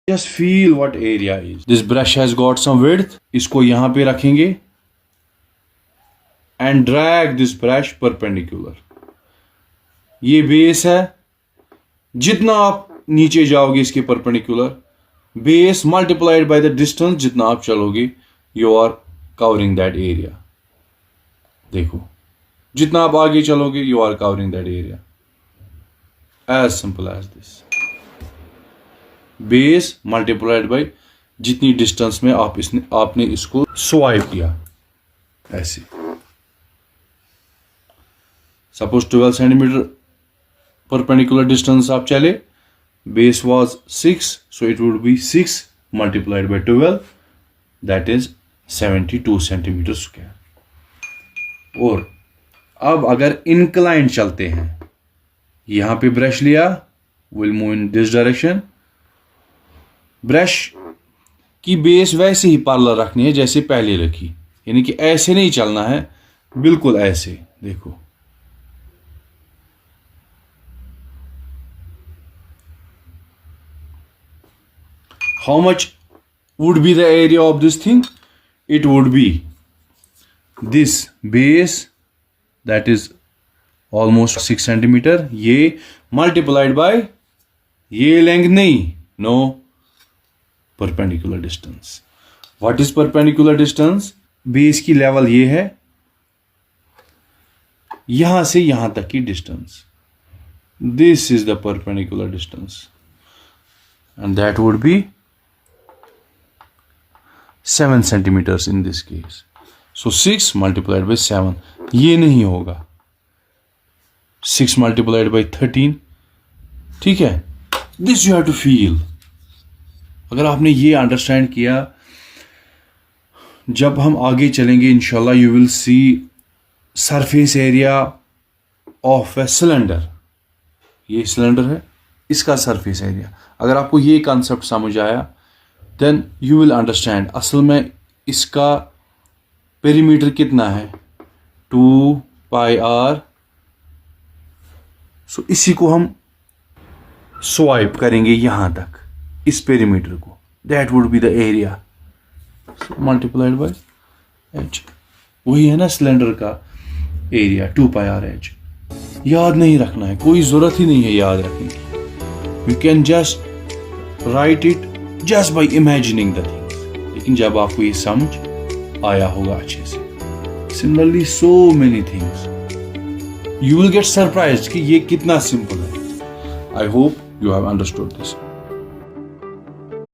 Just feel what area is. This brush has got some width. इसको यहाँ पे रखेंगे and drag this brush perpendicular. ये base है, जितना आप नीचे जाओगे इसके perpendicular, base multiplied by the distance जितना आप चलोगे, you are covering that area. देखो, जितना आप आगे चलोगे, you are covering that area. As simple as this. Base multiplied by जितनी डिस्टेंस में आपने इसको स्वाइप किया, ऐसे. सपोज 12 सेंटीमीटर परपेंडिकुलर डिस्टेंस आप चले, base was 6, so it would be 6 multiplied by 12, that is 72 centimetre square. और अब अगर इंक्लाइन चलते हैं, यहां पे ब्रश लिया, will move in this direction. Brush की बेस वैसे ही पैरेलल रखनी है जैसे पहले रखी, यानी कि ऐसे नहीं चलना है, बिल्कुल ऐसे. देखो, how much would be the area of this thing? It would be this base, that is almost 6 centimeter, ये multiplied by ये length नहीं, no, perpendicular distance. What is perpendicular distance? Base की लेवल ये है, यहां से यहां तक की distance. This is the perpendicular distance, and that would be 7 centimeters in this case. So 6 multiplied by 7, ये नहीं होगा. 6 multiplied by 13, ठीक है. This you have to feel. अगर आपने ये अंडरस्टैंड किया, जब हम आगे चलेंगे इंशाल्लाह you will see surface area of a cylinder. ये सिलेंडर है, इसका सरफेस एरिया. अगर आपको ये कॉन्सेप्ट समझ आया, देन यू विल अंडरस्टैंड असल में इसका पेरीमीटर कितना है, 2 पाई आर. सो इसी को हम स्वाइप करेंगे यहां तक, इस पेरीमीटर को. That would be the area multiplied by H. वही है ना सिलेंडर का एरिया, 2 पाई आर एच. याद नहीं रखना है, कोई जरूरत ही नहीं है याद रखने की. You can just right it just by imagining the things. लेकिन जब आपको ये समझ आया होगा अच्छे से, similarly so many things, you will get surprised कि ये कितना सिंपल है. I hope you have understood this.